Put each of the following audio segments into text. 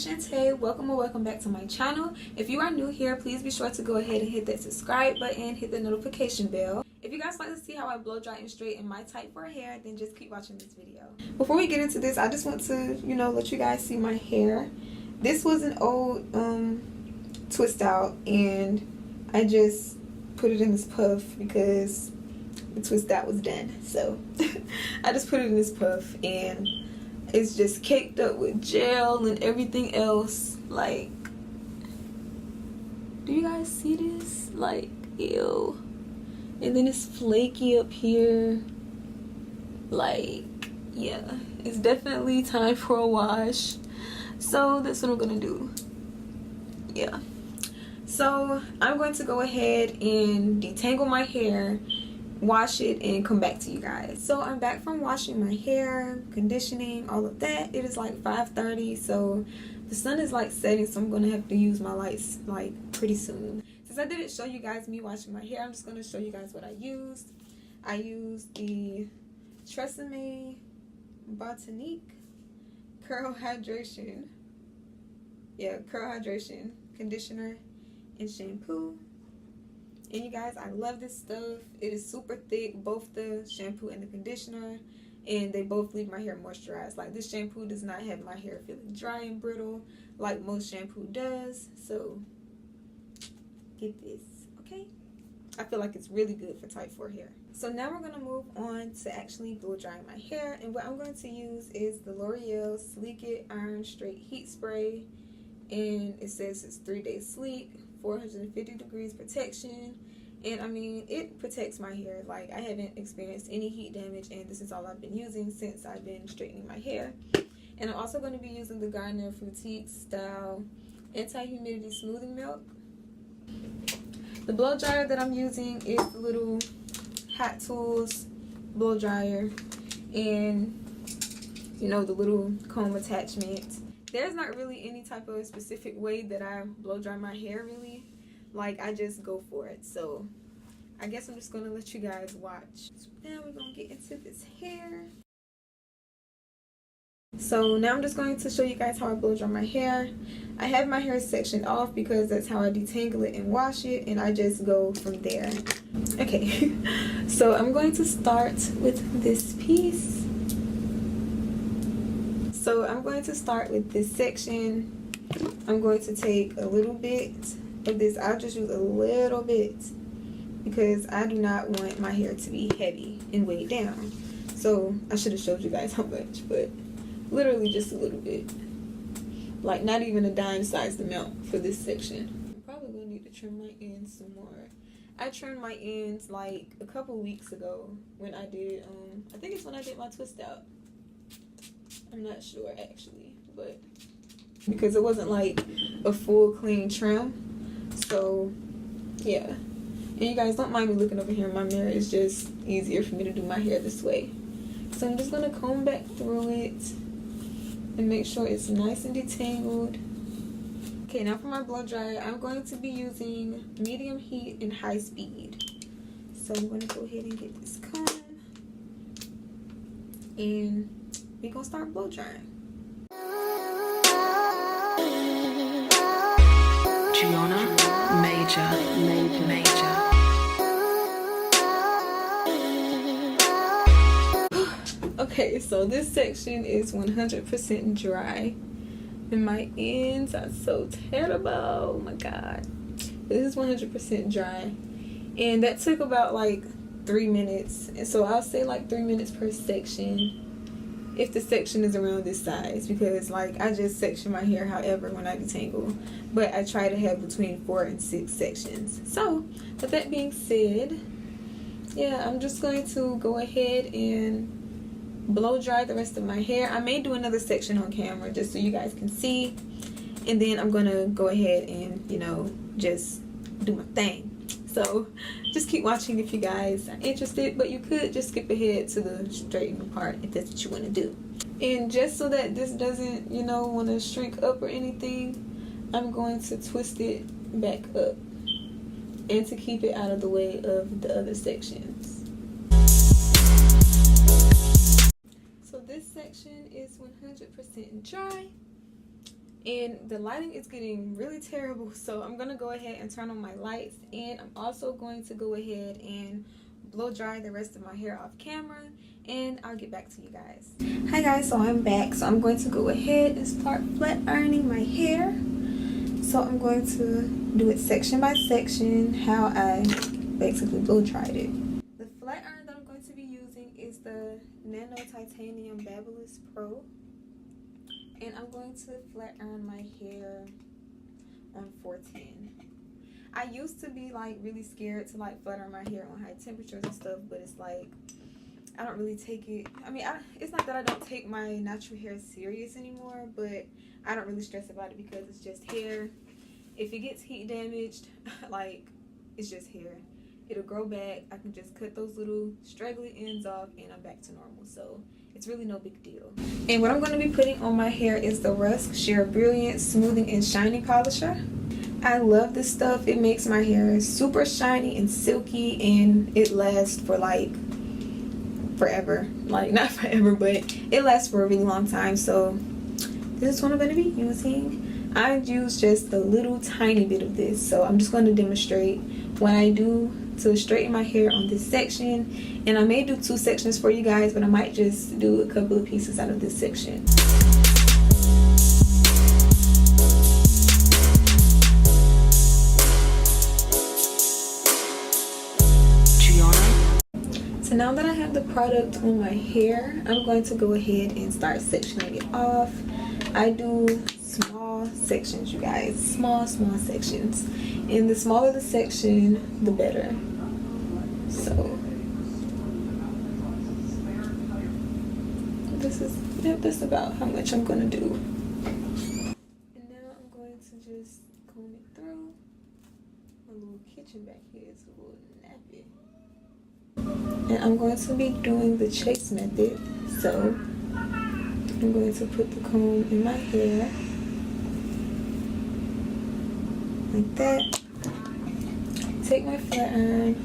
Chantae. Welcome or welcome back to my channel. If you are new here, please be sure to go ahead and hit that subscribe button, hit the notification bell. If you guys like to see how I blow dry and straighten my type 4 hair, then just keep watching this video. Before we get into this, I just want to, let you guys see my hair. This was an old twist out, and I just put it in this puff because the twist out was done. So I just put it in this puff, and it's just caked up with gel and everything else. Like, do you guys see this? Like, ew. And then it's flaky up here. Like, yeah, it's definitely time for a wash. So that's what I'm gonna do. Yeah, so I'm going to go ahead and detangle my hair, wash it, and come back to you guys. So I'm back from washing my hair, conditioning, all of that. It is like 5:30, so the sun is like setting, so I'm gonna have to use my lights like pretty soon. Since I didn't show you guys me washing my hair, I'm just gonna show you guys what I used. I used the Tresemme Botanique Curl Hydration conditioner and shampoo. And you guys, I love this stuff. It is super thick, both the shampoo and the conditioner, and they both leave my hair moisturized. Like, this shampoo does not have my hair feeling dry and brittle like most shampoo does. So get this, okay? I feel like it's really good for type 4 hair. So now we're gonna move on to actually blow drying my hair, and what I'm going to use is the L'Oreal Sleek It Iron Straight Heat Spray, and it says it's 3-day sleek, 450 degrees protection, and I mean, it protects my hair. Like, I haven't experienced any heat damage, and this is all I've been using since I've been straightening my hair. And I'm also going to be using the Garnier Fructique Style Anti-Humidity Smoothing Milk. The blow dryer that I'm using is the little Hot Tools blow dryer, and the little comb attachment. There's not really any type of specific way that I blow dry my hair, really. Like, I just go for it. So I guess I'm just gonna let you guys watch. So now we're gonna get into this hair. So now I'm just going to show you guys how I blow dry my hair. I have my hair sectioned off because that's how I detangle it and wash it, and I just go from there. Okay, so I'm going to start with this piece. So I'm going to start with this section. I'm going to take a little bit of this. I'll just use a little bit because I do not want my hair to be heavy and weighed down. So I should have showed you guys how much, but literally just a little bit. Like, not even a dime size amount for this section. I'm probably going to need to trim my ends some more. I trimmed my ends like a couple weeks ago when I did, I think it's when I did my twist out. I'm not sure actually, but because it wasn't like a full clean trim. So yeah, and you guys don't mind me looking over here in my mirror. It's just easier for me to do my hair this way. So I'm just gonna comb back through it and make sure it's nice and detangled. Okay, now for my blow dryer, I'm going to be using medium heat and high speed. So I'm gonna go ahead and get this comb, and we're gonna start blow drying. Major. Okay, so this section is 100% dry, and my ends are so terrible. Oh my god, this is 100% dry, and that took about like 3 minutes. And so I'll say like 3 minutes per section, if the section is around this size, because like I just section my hair however when I detangle, but I try to have between 4 and 6 sections. So with that being said, yeah, I'm just going to go ahead and blow dry the rest of my hair. I may do another section on camera just so you guys can see, and then I'm gonna go ahead and just do my thing. So just keep watching if you guys are interested, but you could just skip ahead to the straightening part if that's what you want to do. And just so that this doesn't want to shrink up or anything, I'm going to twist it back up, and to keep it out of the way of the other sections. So this section is 100% dry, And the lighting is getting really terrible, so I'm gonna go ahead and turn on my lights, and I'm also going to go ahead and blow dry the rest of my hair off camera, and I'll get back to you guys. Hi guys, so I'm back. So I'm going to go ahead and start flat ironing my hair. So I'm going to do it section by section, how I basically blow dried it. The flat iron that I'm going to be using is the Nano Titanium Babulous Pro. And I'm going to flat iron my hair on 410. I used to be like really scared to like flat iron my hair on high temperatures and stuff, but it's like I don't really take it. I mean, it's not that I don't take my natural hair serious anymore, but I don't really stress about it because it's just hair. If it gets heat damaged, like, it's just hair. It'll grow back. I can just cut those little straggly ends off and I'm back to normal. So it's really no big deal. And what I'm going to be putting on my hair is the Rusk Sheer Brilliant Smoothing and Shining Polisher. I love this stuff. It makes my hair super shiny and silky, and it lasts for like forever. Like, not forever, but it lasts for a really long time. So this is what I'm going to be using. I use just a little tiny bit of this, so I'm just going to demonstrate what I do to straighten my hair on this section. And I may do 2 sections for you guys, but I might just do a couple of pieces out of this section. So now that I have the product on my hair, I'm going to go ahead and start sectioning it off. I do small sections, you guys, small sections, and the smaller the section, the better. So that's about how much I'm gonna do. And now I'm going to just comb it through. My little kitchen back here is a little nappy, and I'm going to be doing the chase method. So I'm going to put the comb in my hair like that. Take my flat iron,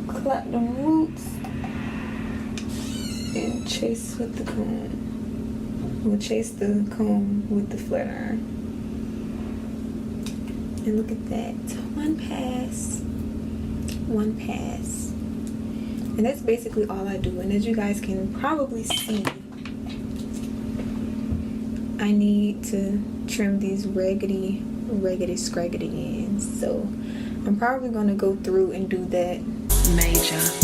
clap the roots, and chase with the comb. We'll chase the comb with the flat iron. And look at that. One pass. One pass. And that's basically all I do. And as you guys can probably see, I need to trim these raggedy scraggedy ends. So I'm probably going to go through and do that. Major. So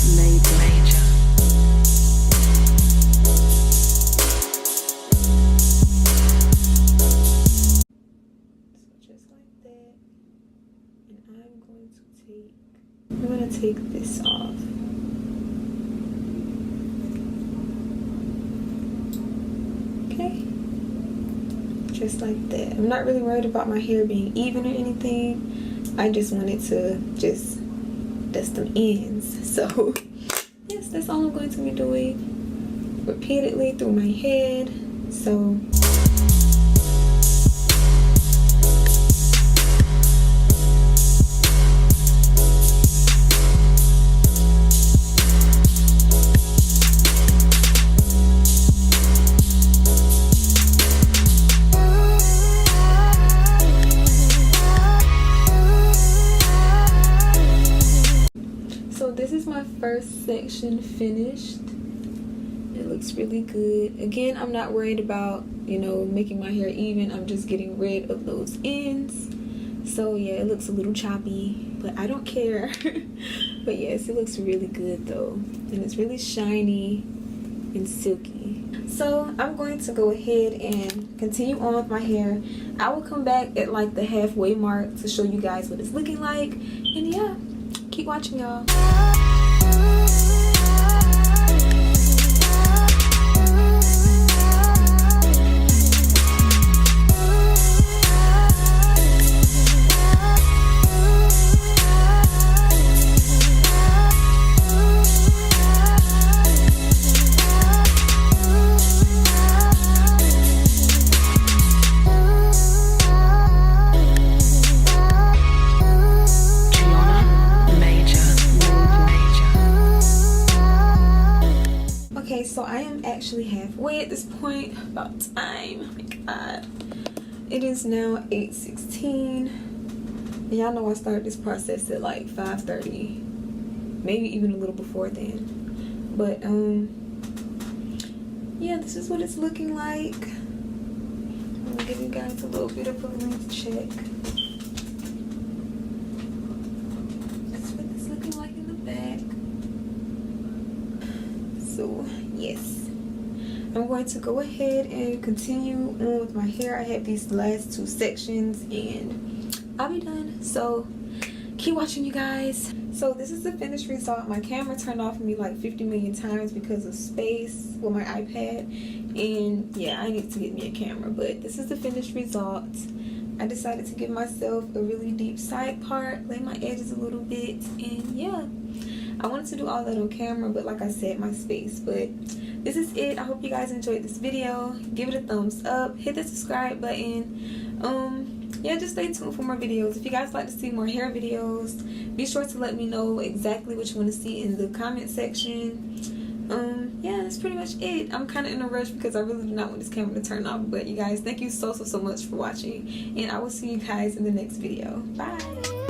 just like that. And I'm going to take this off. Okay, just like that. I'm not really worried about my hair being even or anything. I just wanted to just dust them ends. So yes, that's all I'm going to be doing repeatedly through my head. So this is my first section finished. It looks really good. Again, I'm not worried about, you know, making my hair even. I'm just getting rid of those ends. So yeah, it looks a little choppy, but I don't care. But yes, it looks really good though. And it's really shiny and silky. So I'm going to go ahead and continue on with my hair. I will come back at like the halfway mark to show you guys what it's looking like. And yeah, keep watching, y'all. am actually halfway at this point. About time. Oh my god. It is now 8:16. Y'all know I started this process at like 5:30, maybe even a little before then. But yeah, this is what it's looking like. I'm gonna give you guys a little bit of a length check. That's what it's looking like in the back. So yes, I'm going to go ahead and continue on with my hair. I have these last 2 sections and I'll be done. So keep watching, you guys. So this is the finished result. My camera turned off me like 50 million times because of space with my iPad, and yeah, I need to get me a camera, but this is the finished result. I decided to give myself a really deep side part, lay my edges a little bit, and yeah, I wanted to do all that on camera, but like I said, my space. But this is it. I hope you guys enjoyed this video. Give it a thumbs up, hit the subscribe button. Yeah, just stay tuned for more videos. If you guys like to see more hair videos, be sure to let me know exactly what you want to see in the comment section. Yeah, that's pretty much it. I'm kind of in a rush because I really do not want this camera to turn off. But you guys, thank you so much for watching, and I will see you guys in the next video. Bye.